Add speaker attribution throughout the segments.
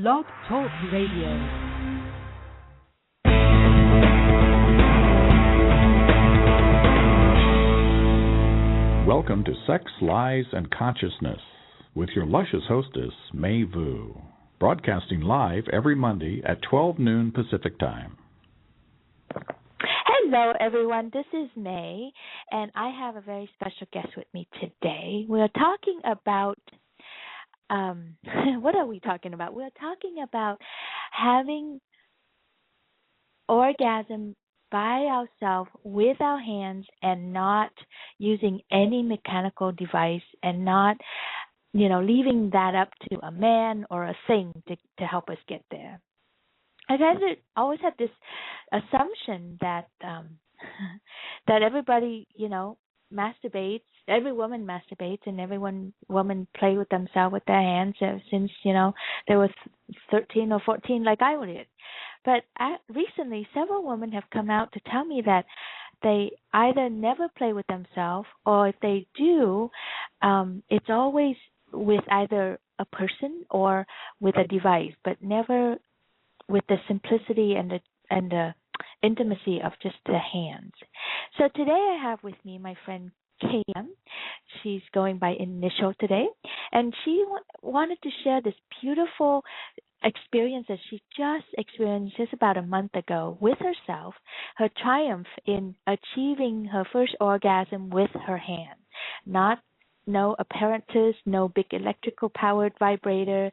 Speaker 1: Blog Talk Radio.
Speaker 2: Welcome to Sex, Lies, and Consciousness with your luscious hostess, May Vu, broadcasting live every Monday at 12 noon Pacific Time.
Speaker 3: Hello, everyone. This is May, and I have a very special guest with me today. We are talking about, what are we talking about? We're talking about having orgasm by ourselves with our hands and not using any mechanical device and not, leaving that up to a man or a thing to help us get there. I always had this assumption that that everybody, masturbates. Every woman masturbates, and every woman play with themselves with their hands since they were 13 or 14, like I did. But recently, several women have come out to tell me that they either never play with themselves, or if they do, it's always with either a person or with a device, but never with the simplicity and the intimacy of just the hands. So today I have with me my friend KM. She's going by Initial today, and she wanted to share this beautiful experience that she just experienced just about a month ago with herself, her triumph in achieving her first orgasm with her hand. No apparatus, no big electrical powered vibrator.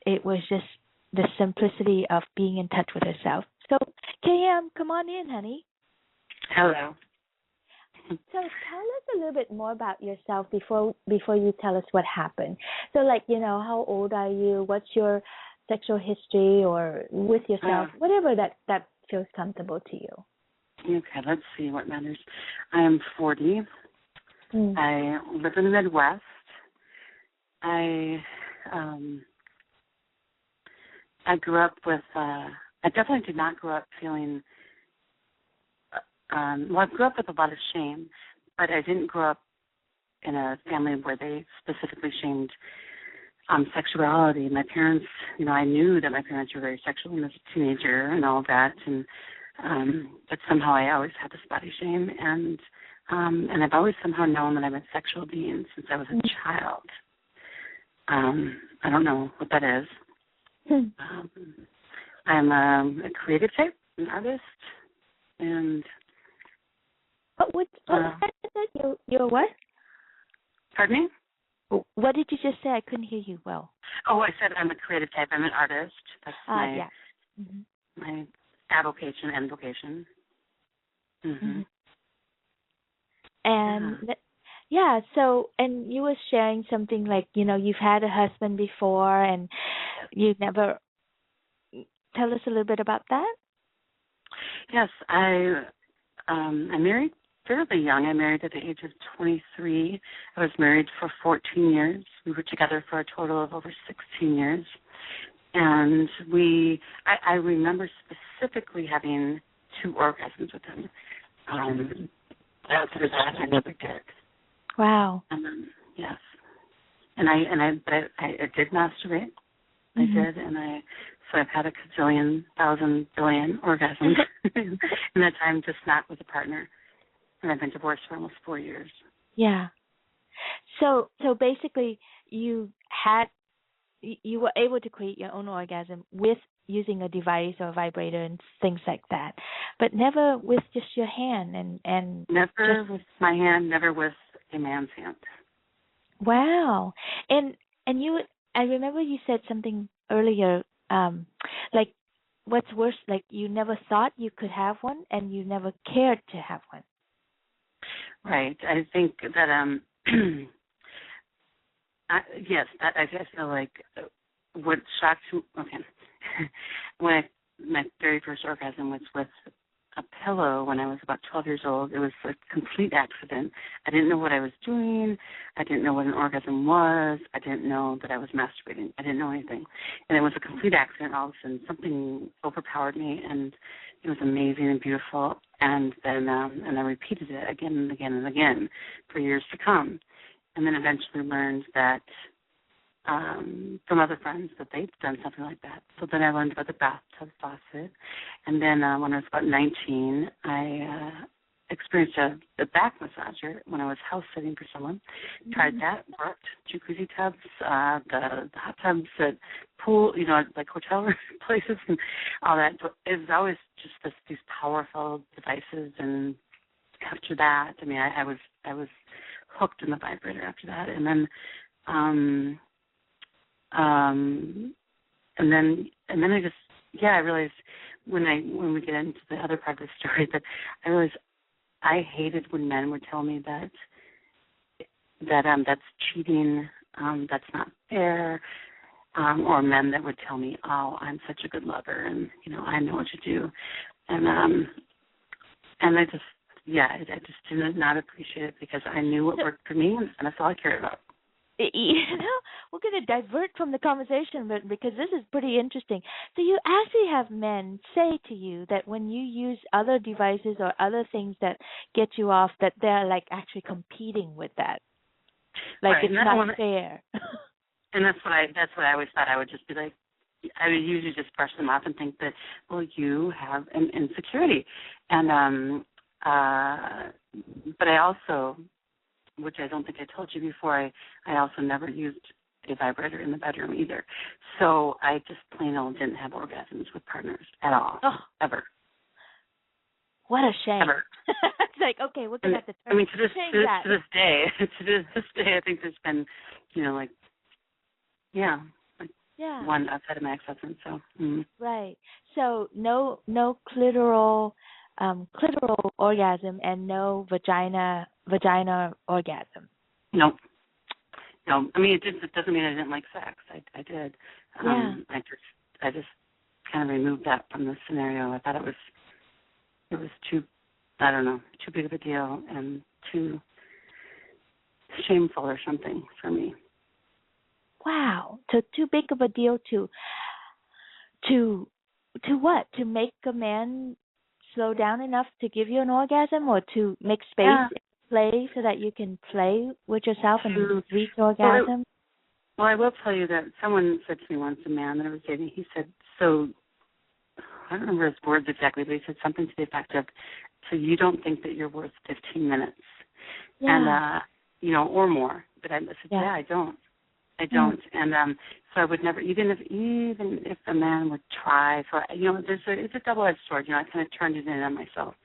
Speaker 3: It was just the simplicity of being in touch with herself. So, KM, come on in, honey.
Speaker 4: Hello.
Speaker 3: So tell us a little bit more about yourself before you tell us what happened. So, how old are you? What's your sexual history, or with yourself, whatever that feels comfortable to you.
Speaker 4: Okay, let's see what matters. I am 40. I live in the Midwest. I grew up with, I definitely did not grow up feeling, I grew up with a lot of shame, but I didn't grow up in a family where they specifically shamed sexuality. My parents, I knew that my parents were very sexual when I was a teenager and all that, and but somehow I always had this body shame, and I've always somehow known that I'm a sexual being since I was a child. I don't know what that is. I'm a creative type, an artist, and
Speaker 3: what you're what?
Speaker 4: Pardon me?
Speaker 3: What did you just say? I couldn't hear you well.
Speaker 4: Oh, I said I'm a creative type. I'm an artist. That's my avocation and vocation. Mm-hmm.
Speaker 3: And so, and you were sharing something like, you've had a husband before and you never. Tell us a little bit about that.
Speaker 4: Yes, I married fairly young. I married at the age of 23. I was married for 14 years. We were together for a total of over 16 years. And I remember specifically having 2 orgasms with him. After that, I never did.
Speaker 3: Wow.
Speaker 4: Yes. And I did masturbate. I did, so I've had a gazillion, thousand, billion orgasms in that time, just not with a partner. And I've been divorced for almost 4 years.
Speaker 3: Yeah. So basically, you were able to create your own orgasm with using a device or a vibrator and things like that, but never with just your hand and
Speaker 4: never with my hand, never with a man's hand.
Speaker 3: Wow. And I remember you said something earlier, like what's worse, like you never thought you could have one and you never cared to have one.
Speaker 4: Right. I think that yes, that I feel like what shocked me. Okay, my very first orgasm was with a pillow when I was about 12 years old. It was a complete accident. I didn't know what I was doing. I didn't know what an orgasm was. I didn't know that I was masturbating. I didn't know anything. And it was a complete accident. All of a sudden, something overpowered me, and it was amazing and beautiful. And then and I repeated it again and again and again for years to come. And then eventually learned that from other friends that they'd done something like that. So then I learned about the bathtub faucet. And then when I was about 19, I experienced a back massager when I was house sitting for someone. Tried that, worked. Jacuzzi tubs, the hot tubs at pool, like hotel places and all that. So it was always just these powerful devices. And after that, I mean, I was hooked in the vibrator after that. And then and then I realized when we get into the other part of the story that I realized I hated when men would tell me that that's cheating, that's not fair, or men that would tell me, oh, I'm such a good lover and I know what to do, and I just did not appreciate it because I knew what worked for me and that's all I cared about.
Speaker 3: We're going to divert from the conversation, but because this is pretty interesting. So you actually have men say to you that when you use other devices or other things that get you off, that they're like actually competing with that, like
Speaker 4: right.
Speaker 3: it's not fair.
Speaker 4: And that's what I always thought. I would just be like, I would usually just brush them off and think that, well, you have an insecurity, and but I also, which I don't think I told you before, I also never used a vibrator in the bedroom either. So I just plain old didn't have orgasms with partners at all, ever.
Speaker 3: What a shame.
Speaker 4: Ever.
Speaker 3: It's like, okay, we're going to have to turn
Speaker 4: to this day, I think there's been, one outside of my ex-husband. So.
Speaker 3: Right. So no clitoral orgasm and no vagina orgasm.
Speaker 4: No. I mean, it doesn't mean I didn't like sex. I did.
Speaker 3: Yeah.
Speaker 4: I just kind of removed that from the scenario. I thought it was too, I don't know, too big of a deal and too shameful or something for me.
Speaker 3: Wow. So too big of a deal to what? To make a man slow down enough to give you an orgasm, or to make space in play so that you can play with yourself and reach orgasm?
Speaker 4: Well, I will tell you that someone said to me once, a man that I was dating, he said, so, I don't remember his words exactly, but he said something to the effect of, so you don't think that you're worth 15 minutes, and, or more. But I said, I don't. And so I would never, even if a man would try. So it's a double-edged sword. I kind of turned it in on myself.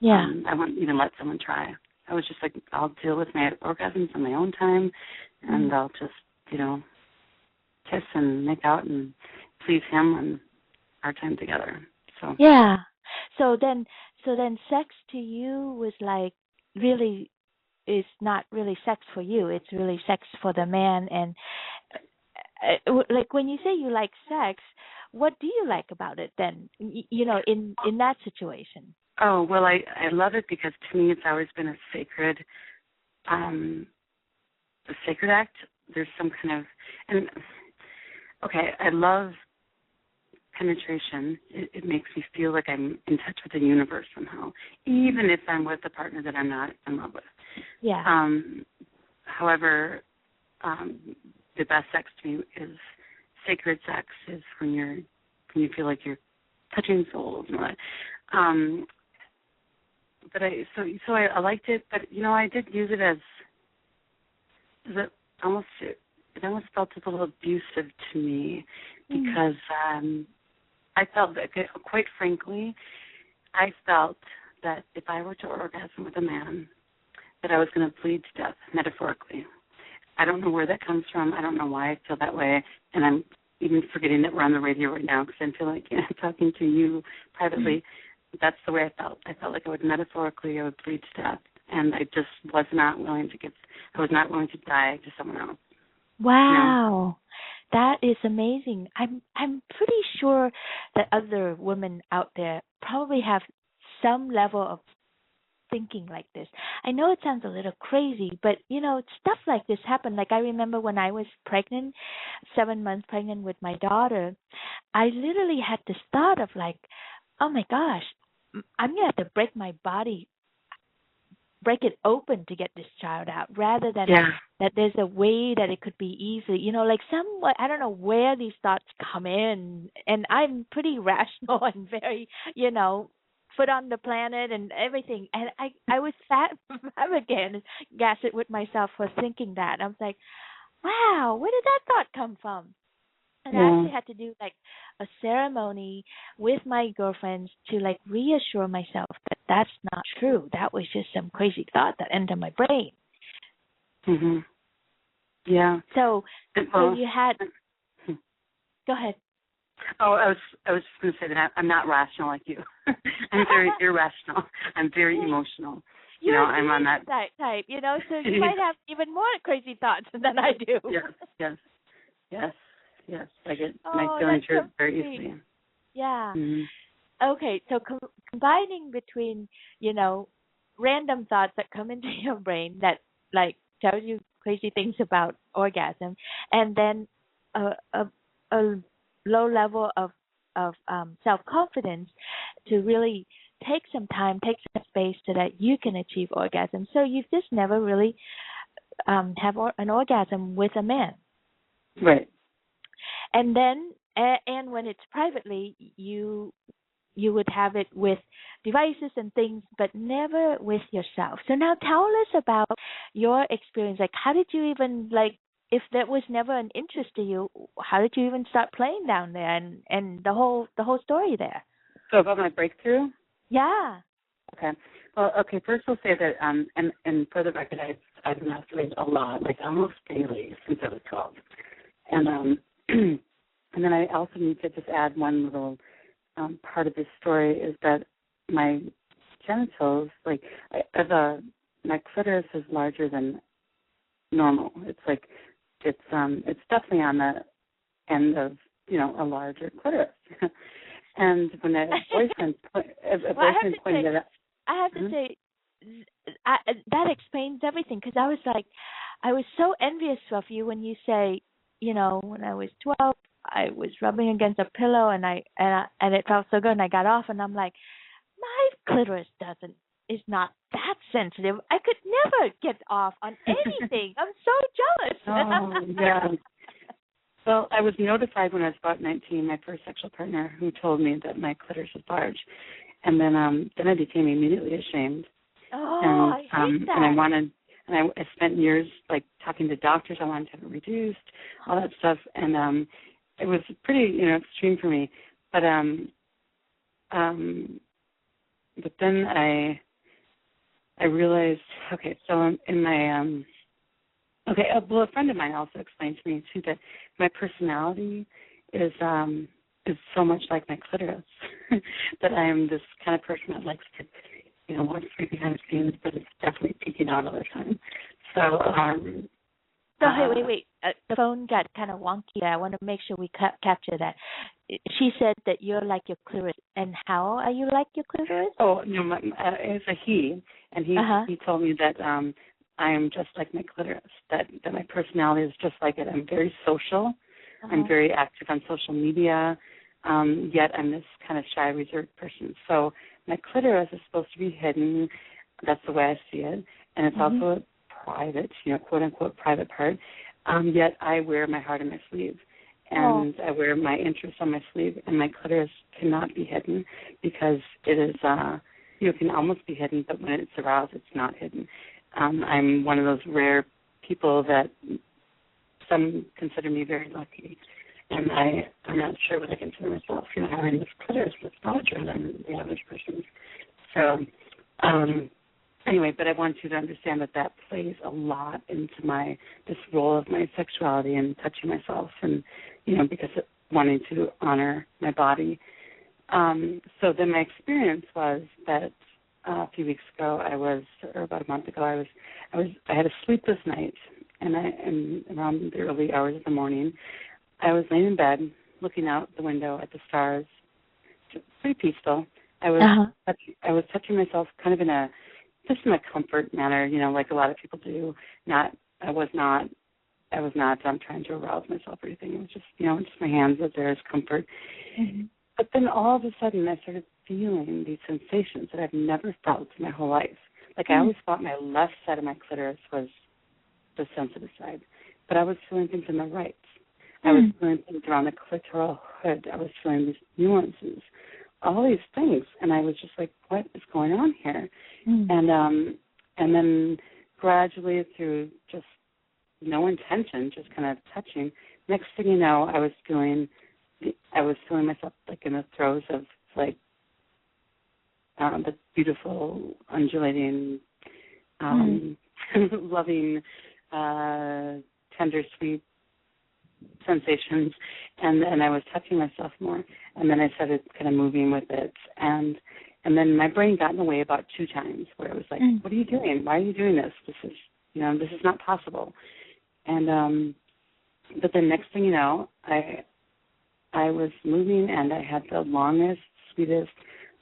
Speaker 3: Yeah.
Speaker 4: I wouldn't even let someone try. I was just like, I'll deal with my orgasms on my own time, and I'll just kiss and make out and please him and our time together. So.
Speaker 3: Yeah. So then sex to you was like really. It's not really sex for you. It's really sex for the man. And like when you say you like sex, what do you like about it then? In that situation.
Speaker 4: Oh well, I love it because to me it's always been a sacred act. There's some kind of I love penetration. It makes me feel like I'm in touch with the universe somehow, even if I'm with a partner that I'm not in love with.
Speaker 3: Yeah.
Speaker 4: However, the best sex to me is sacred sex. Is when you feel like you're touching souls and all that. But I liked it, but I did use it as it almost felt a little abusive to me because I felt that, quite frankly, I felt that if I were to orgasm with a man, that I was going to bleed to death, metaphorically. I don't know where that comes from. I don't know why I feel that way. And I'm even forgetting that we're on the radio right now because I feel like I'm talking to you privately. That's the way I felt. I felt like I would bleed to death. And I just was not willing to die to someone else.
Speaker 3: Wow. That is amazing. I'm pretty sure that other women out there probably have some level of thinking like this. I know it sounds a little crazy, but stuff like this happened. Like I remember when I was pregnant, 7 months pregnant with my daughter, I literally had this thought of like, oh my gosh, I'm gonna have to break my body break it open to get this child out, rather than
Speaker 4: Yeah.
Speaker 3: that there's a way that it could be easy. Like somewhat, I don't know where these thoughts come in, and I'm pretty rational and very, foot on the planet and everything. And I was flabbergasted with myself for thinking that. I was like, wow, where did that thought come from? And I actually had to do like a ceremony with my girlfriends to like reassure myself that that's not true. That was just some crazy thought that entered my brain.
Speaker 4: Mhm. Yeah.
Speaker 3: So you had. Go ahead.
Speaker 4: Oh, I was just going to say that I'm not rational like you. I'm very irrational. I'm very emotional. I'm on that
Speaker 3: type. So you might have even more crazy thoughts than I do.
Speaker 4: Yes. I get my feelings hurt very easily.
Speaker 3: Yeah.
Speaker 4: Mm-hmm.
Speaker 3: Okay, so combining between, random thoughts that come into your brain that like tells you crazy things about orgasm, and then a low level of self-confidence to really take some time, take some space so that you can achieve orgasm. So you've just never really have an orgasm with a man.
Speaker 4: Right.
Speaker 3: And then, and when it's privately, you would have it with devices and things, but never with yourself. So now tell us about your experience. Like, how did you even, if that was never an interest to you, how did you even start playing down there and the whole story there?
Speaker 4: So about my breakthrough?
Speaker 3: Yeah.
Speaker 4: Okay. Well, first I'll say that, and for the record, I've masturbated a lot, like almost daily since I was 12. And and then I also need to just add one little part of this story is that my genitals, my clitoris is larger than normal. It's it's definitely on the end of a larger clitoris. And when a boyfriend pointed it out,
Speaker 3: I have to say that explains everything, because I was so envious of you when you say, when I was 12, I was rubbing against a pillow and it felt so good, and I got off, and I'm like, my clitoris is not that sensitive. I could never get off on anything. I'm so jealous.
Speaker 4: Oh, yeah. Well, I was notified when I was about 19, my first sexual partner, who told me that my clitoris was large, and then I became immediately ashamed.
Speaker 3: Oh,
Speaker 4: and,
Speaker 3: I hate that.
Speaker 4: And I spent years talking to doctors. I wanted to have it reduced, all that stuff, and it was pretty extreme for me. But then I realized, okay, so in my well, a friend of mine also explained to me too that my personality is so much like my clitoris that I am this kind of person that likes to wants to be behind the scenes, but it's definitely peeking out all the time. So
Speaker 3: wait. The phone got kind of wonky. I want to make sure we capture that. She said that you're like your clitoris. And how are you like your clitoris?
Speaker 4: Oh, no, it's a he. And he told me that I am just like my clitoris, that my personality is just like it. I'm very social. I'm very active on social media, yet I'm this kind of shy, reserved person. So my clitoris is supposed to be hidden. That's the way I see it. And it's also a private, quote-unquote private part. Yet I wear my heart on my sleeve. And I wear my interests on my sleeve. And my clitoris cannot be hidden because it is, it can almost be hidden, but when it's aroused, it's not hidden. I'm one of those rare people that some consider me very lucky. And I'm not sure what I consider myself, having this clitoris that's larger than the average person. So, anyway, but I want you to understand that plays a lot into this role of my sexuality and touching myself and, because of wanting to honor my body. So then my experience was that a few weeks ago or about a month ago, I had a sleepless night, and around the early hours of the morning, I was laying in bed, looking out the window at the stars, pretty peaceful. I was touching myself kind of in a comfort manner, like a lot of people do. I was not trying to arouse myself or anything. It was just, just my hands was there as comfort. Mm-hmm. But then all of a sudden I started feeling these sensations that I've never felt in my whole life, Like I always thought my left side of my clitoris was the sensitive side, but I was feeling things in the right. I was feeling things around the clitoral hood. I was feeling these nuances, all these things, and I was just like, what is going on here? And then gradually through just no intention, just kind of touching, next thing you know, I was feeling myself like in the throes of like the beautiful, undulating, loving, tender, sweet sensations, and I was touching myself more, and then I started kind of moving with it, and then my brain got in the way about 2 times, where it was like, what are you doing? Why are you doing this? This is not possible. And but the next thing you know, I was moving, and I had the longest, sweetest,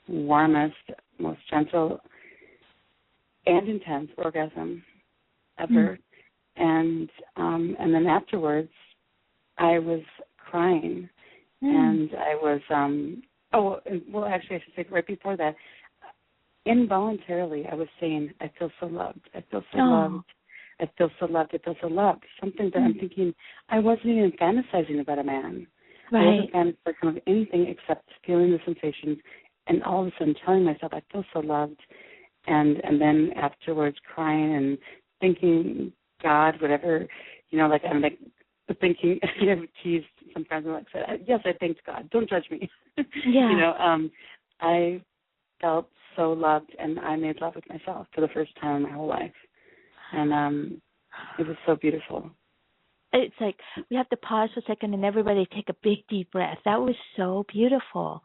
Speaker 4: warmest, most gentle and intense orgasm ever. And then afterwards, I was crying, and I was actually I should say right before that, involuntarily I was saying, I feel so loved. I feel so loved. I feel so loved. I feel so loved. Something that I'm thinking, I wasn't even fantasizing about a man.
Speaker 3: Right.
Speaker 4: I wasn't fantasizing about anything except feeling the sensations, and all of a sudden telling myself, I feel so loved, and then afterwards crying and thinking, God, whatever, like I'm like thinking, I've teased sometimes, I'm like, yes, I thanked God. Don't judge me.
Speaker 3: Yeah.
Speaker 4: I felt so loved, and I made love with myself for the first time in my whole life. And it was so beautiful.
Speaker 3: It's like we have to pause for a second and everybody take a big deep breath. That was so beautiful.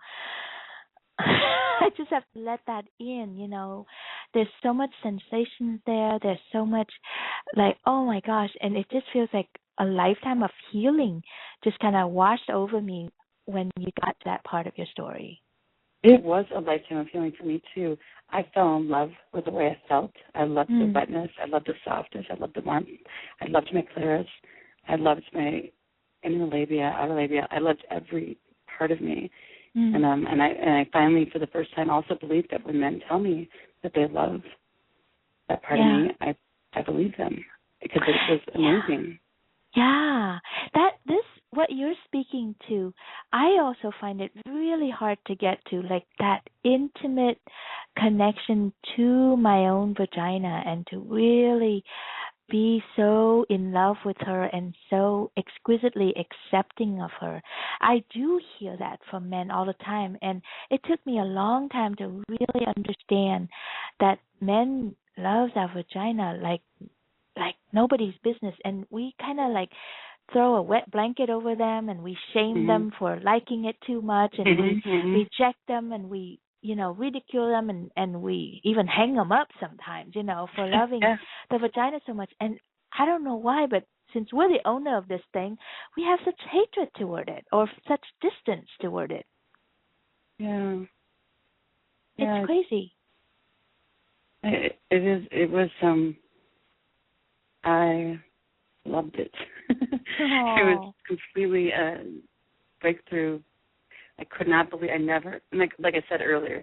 Speaker 3: I just have to let that in, There's so much sensation there. There's so much like, oh my gosh. And it just feels like a lifetime of healing just kind of washed over me when you got to that part of your story.
Speaker 4: It was a lifetime of healing for me, too. I fell in love with the way I felt. I loved the wetness. I loved the softness. I loved the warmth. I loved my clitoris. I loved my inner labia, outer labia. I loved every part of me. And I finally, for the first time, also believed that when men tell me that they love that part of me, I believe them, because it was amazing.
Speaker 3: Yeah, what you're speaking to, I also find it really hard to get to, like that intimate connection to my own vagina, and to really be so in love with her and so exquisitely accepting of her. I do hear that from men all the time, and it took me a long time to really understand that men love our vagina like nobody's business, and we kind of like throw a wet blanket over them, and we shame them for liking it too much, and we reject them, and we ridicule them, and we even hang them up sometimes, for loving the vagina so much. And I don't know why, but since we're the owner of this thing, we have such hatred toward it, or such distance toward it.
Speaker 4: Yeah.
Speaker 3: It's crazy.
Speaker 4: It is. It was. I loved it. It was completely a breakthrough. I could not believe. I never, like I said earlier,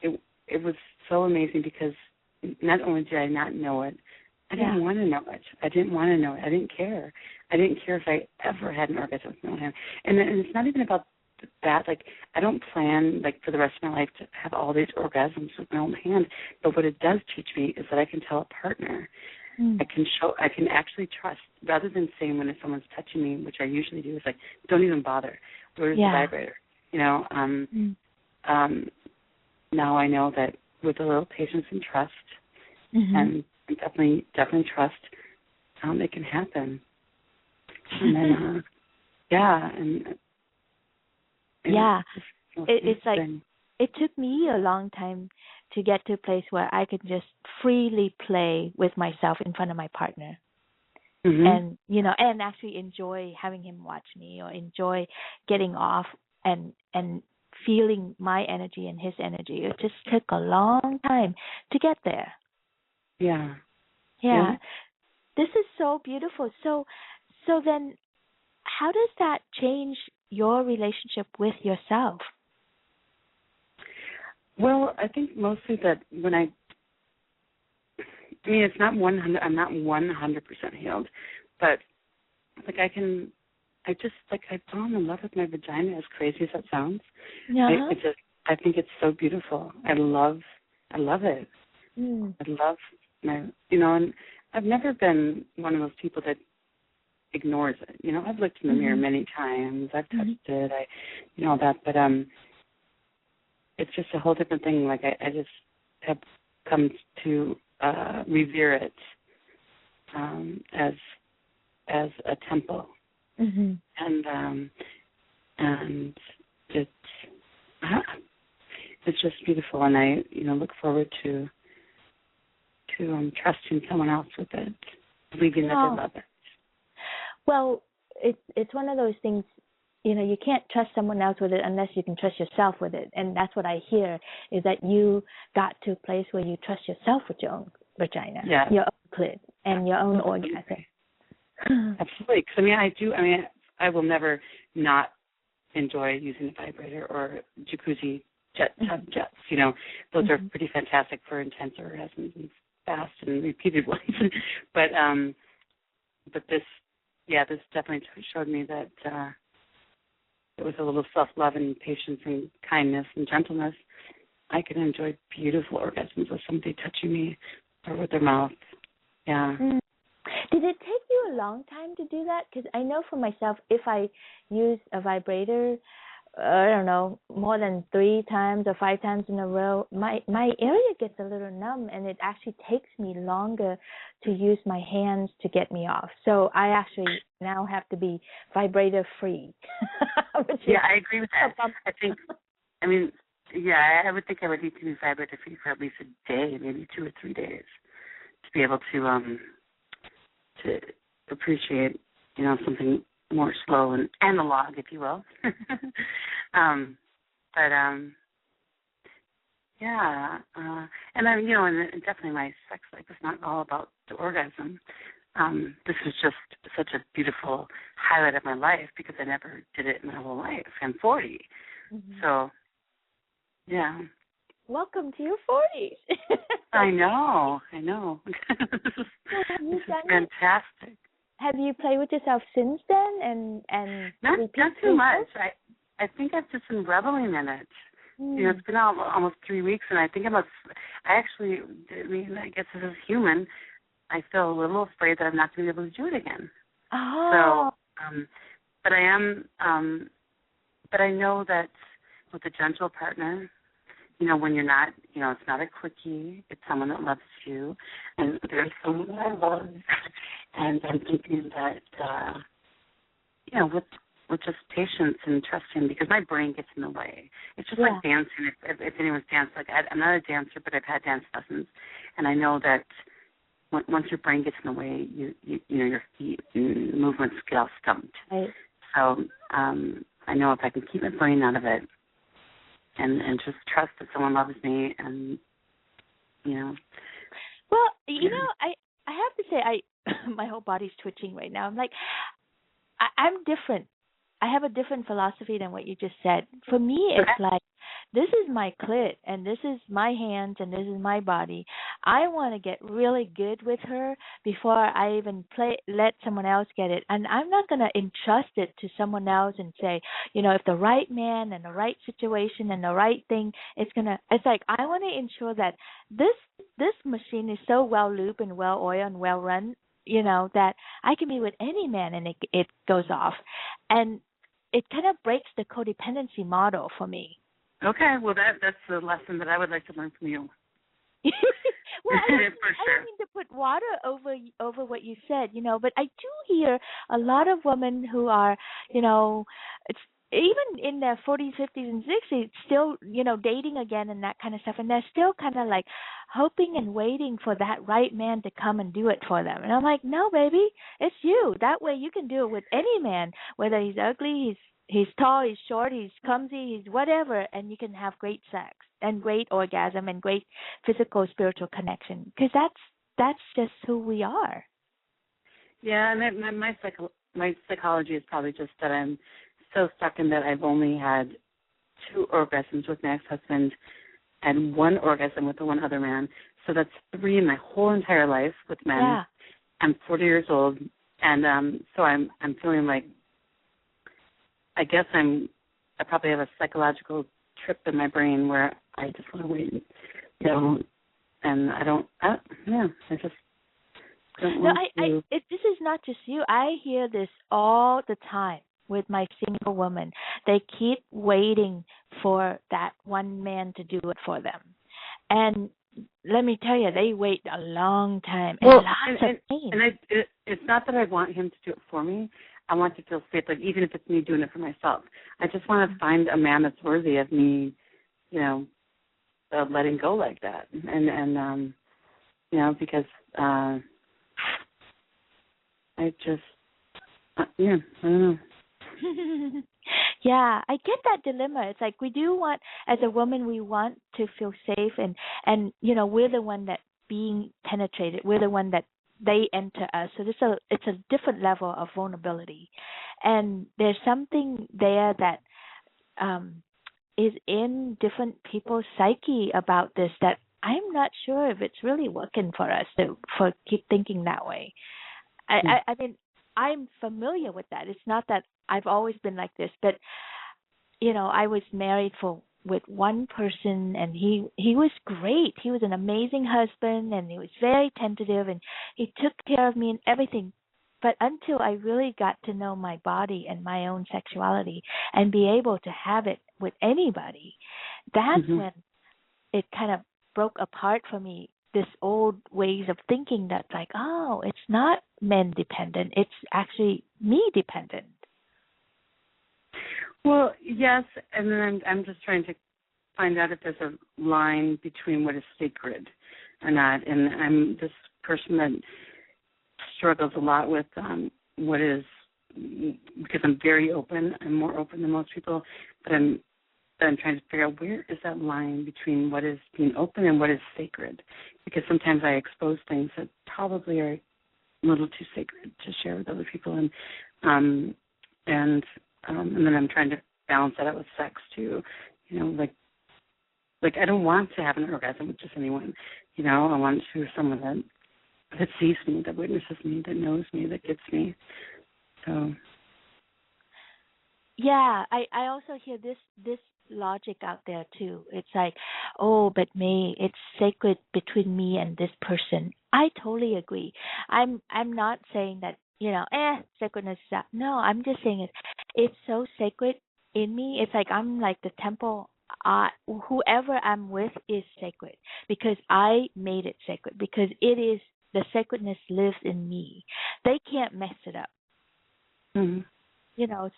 Speaker 4: it was so amazing, because not only did I not know it, I didn't want to know it. I didn't want to know it. I didn't care. I didn't care if I ever had an orgasm with my own hand. And it's not even about that. Like, I don't plan, like, for the rest of my life to have all these orgasms with my own hand. But what it does teach me is that I can tell a partner. I can actually trust, rather than saying when someone's touching me, which I usually do, is like, don't even bother. Where's the vibrator? Now I know that with a little patience and trust, and definitely trust, it can happen. And then,
Speaker 3: it's like, it took me a long time to get to a place where I could just freely play with myself in front of my partner. And, and actually enjoy having him watch me, or enjoy getting off and feeling my energy and his energy. It just took a long time to get there.
Speaker 4: Yeah.
Speaker 3: This is so beautiful. So then how does that change your relationship with yourself?
Speaker 4: Well, I think mostly that when I I mean, it's not 100. I'm not 100% healed, but like I fall in love with my vagina. As crazy as that sounds,
Speaker 3: Yeah.
Speaker 4: I think it's so beautiful. I love it. I love my, and I've never been one of those people that ignores it. I've looked in the mirror many times. I've touched it. All that, but it's just a whole different thing. Like I just have come to revere it as a temple, and it's just beautiful. And I look forward to trusting someone else with it, believing that they love it.
Speaker 3: Well, it's one of those things. You can't trust someone else with it unless you can trust yourself with it. And that's what I hear, is that you got to a place where you trust yourself with your own vagina, your own clit, and your own orgasm.
Speaker 4: Absolutely. Because, I will never not enjoy using a vibrator or jacuzzi tub jets. Those are pretty fantastic for intense orgasms and fast and repeated ones. But this definitely showed me that it was a little self-love and patience and kindness and gentleness. I can enjoy beautiful orgasms with somebody touching me or with their mouth. Yeah.
Speaker 3: Did it take you a long time to do that? Because I know for myself, if I use a vibrator, I don't know, more than 3 times or 5 times in a row, my area gets a little numb, and it actually takes me longer to use my hands to get me off. So I actually now have to be vibrator free.
Speaker 4: I agree with that. I would think I would need to be vibrator free for at least a day, maybe 2 or 3 days, to be able to appreciate, something more slow and analog, if you will. And definitely my sex life is not all about the orgasm. This is just such a beautiful highlight of my life because I never did it in my whole life. I'm 40. So, yeah.
Speaker 3: Welcome to your 40s.
Speaker 4: I know. This is fantastic.
Speaker 3: Have you played with yourself since then? And
Speaker 4: not too much. I think I've just been reveling in it. It's been almost 3 weeks, and I think I guess as a human, I feel a little afraid that I'm not going to be able to do it again.
Speaker 3: Oh.
Speaker 4: So, but I am, but I know that with a gentle partner, when you're not, it's not a quickie, it's someone that loves you, and there's someone that I love, and I'm thinking that, with just patience and trusting, because my brain gets in the way. It's just like dancing. If anyone's danced, I'm not a dancer, but I've had dance lessons, and I know that once your brain gets in the way, your feet and movements get all stumped.
Speaker 3: Right.
Speaker 4: So I know if I can keep my brain out of it, and just trust that someone loves me, and
Speaker 3: Well, I have to say, my whole body's twitching right now. I'm like, I'm different. I have a different philosophy than what you just said. For me, it's like, this is my clit, and this is my hands, and this is my body. I want to get really good with her before I even let someone else get it. And I'm not going to entrust it to someone else and say, if the right man and the right situation and the right thing, it's like, I want to ensure that this machine is so well lubed and well oiled and well run, that I can be with any man and it goes off. And it kind of breaks the codependency model for me.
Speaker 4: Okay, well, that's the lesson that I would like to learn from you.
Speaker 3: Well,
Speaker 4: For sure.
Speaker 3: I don't mean to put water over what you said, but I do hear a lot of women who are, it's even in their 40s, 50s, and 60s, still, dating again and that kind of stuff, and they're still kind of like hoping and waiting for that right man to come and do it for them. And I'm like, no, baby, it's you. That way you can do it with any man, whether he's ugly, he's tall, he's short, he's clumsy, he's whatever, and you can have great sex and great orgasm and great physical, spiritual connection, because that's just who we are.
Speaker 4: Yeah, and my psychology is probably just that I'm so stuck in that I've only had 2 orgasms with my ex-husband and 1 orgasm with the one other man. So that's 3 in my whole entire life with men.
Speaker 3: Yeah.
Speaker 4: I'm 40 years old, and so I'm feeling like, I guess I probably have a psychological trip in my brain where I just want to wait, and I just don't want to.
Speaker 3: This is not just you. I hear this all the time with my single women. They keep waiting for that one man to do it for them. And let me tell you, they wait a long time and lots of pain.
Speaker 4: And it's not that I want him to do it for me. I want to feel safe, like even if it's me doing it for myself. I just want to find a man that's worthy of me, letting go like that. And because I just, I don't know.
Speaker 3: Yeah, I get that dilemma. It's like we do want, as a woman, we want to feel safe, and we're the one that being penetrated. We're the one that they enter us. So it's a different level of vulnerability, and there's something there that is in different people's psyche about this that I'm not sure if it's really working for us to keep thinking that way. I mean, I'm familiar with that. It's not that I've always been like this, but I was married with one person, and he was great. He was an amazing husband, and he was very tentative, and he took care of me and everything. But until I really got to know my body and my own sexuality and be able to have it with anybody, that's when it kind of broke apart for me. This old ways of thinking that's like, oh, it's not men dependent, it's actually me dependent.
Speaker 4: Well, yes, and then I'm just trying to find out if there's a line between what is sacred or not. And I'm this person that struggles a lot with what is, because I'm very open. I'm more open than most people, but I'm trying to figure out where is that line between what is being open and what is sacred. Because sometimes I expose things that probably are a little too sacred to share with other people, and then I'm trying to balance that out with sex too. Like I don't want to have an orgasm with just anyone. I want to with someone that sees me, that witnesses me, that knows me, that gets me. So.
Speaker 3: Yeah, I also hear this logic out there too. It's like, oh, but May, it's sacred between me and this person. I totally agree. I'm not saying that, sacredness is that. No, I'm just saying it's so sacred in me. It's like I'm like the temple. Whoever I'm with is sacred because I made it sacred, because it is, the sacredness lives in me. They can't mess it up.
Speaker 4: Mm-hmm.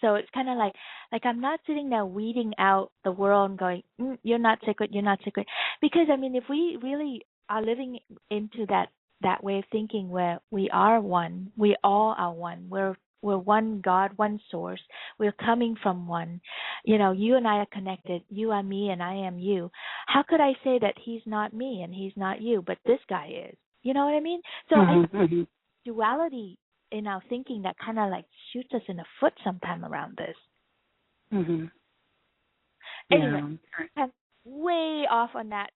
Speaker 3: So it's kind of like I'm not sitting there weeding out the world and going, you're not sacred, you're not sacred. Because, I mean, if we really are living into that way of thinking where we are one, we all are one, we're one God, one source, we're coming from one, you and I are connected, you are me and I am you. How could I say that he's not me and he's not you, but this guy is? You know what I mean? So I think duality in our thinking that kind of like shoots us in the foot sometime around this. Anyway, I'm way off on that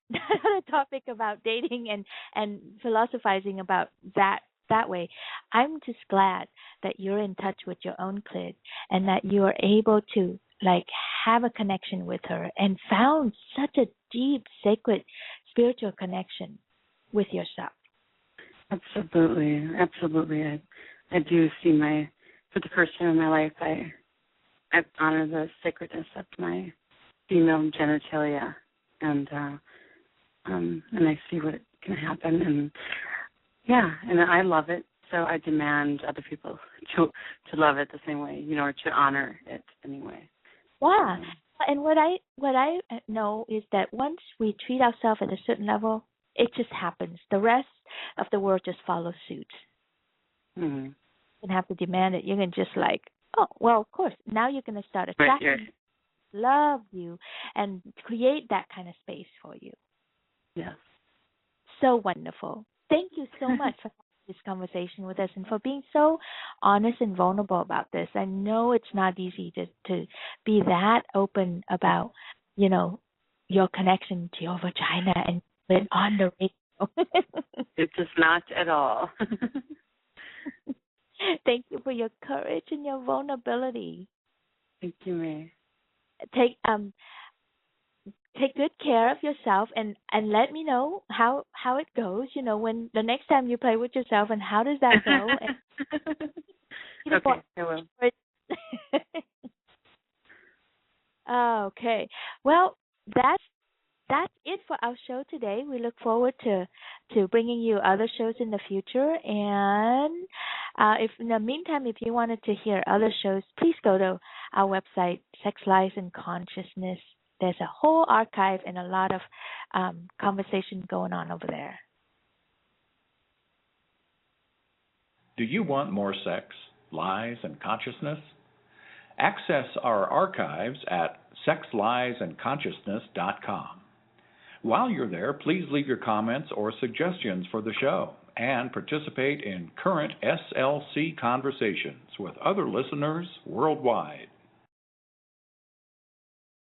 Speaker 3: topic about dating and philosophizing about that way. I'm just glad that you're in touch with your own clit and that you are able to like have a connection with her and found such a deep, sacred, spiritual connection with yourself.
Speaker 4: Absolutely. I do see for the first time in my life, I honor the sacredness of my female genitalia, and I see what can happen, and I love it. So I demand other people to love it the same way, or to honor it anyway.
Speaker 3: Yeah, and what I know is that once we treat ourselves at a certain level, it just happens. The rest of the world just follows suit.
Speaker 4: Mm-hmm.
Speaker 3: You don't have to demand it. You can just like, oh, well, of course. Now you're going to start attracting, love you, and create that kind of space for you.
Speaker 4: Yes.
Speaker 3: So wonderful. Thank you so much for having this conversation with us and for being so honest and vulnerable about this. I know it's not easy to be that open about, your connection to your vagina and put it on the radio.
Speaker 4: It's just not at all.
Speaker 3: Thank you for your courage and your vulnerability.
Speaker 4: Thank you, May.
Speaker 3: Take good care of yourself and let me know how it goes. When the next time you play with yourself, and how does that go?
Speaker 4: Okay, I will.
Speaker 3: Okay. Well, that's it for our show today. We look forward to bringing you other shows in the future. And if in the meantime, if you wanted to hear other shows, please go to our website, Sex, Lies, and Consciousness. There's a whole archive and a lot of conversation going on over there.
Speaker 2: Do you want more sex, lies, and consciousness? Access our archives at sexliesandconsciousness.com. While you're there, please leave your comments or suggestions for the show and participate in current SLC conversations with other listeners worldwide.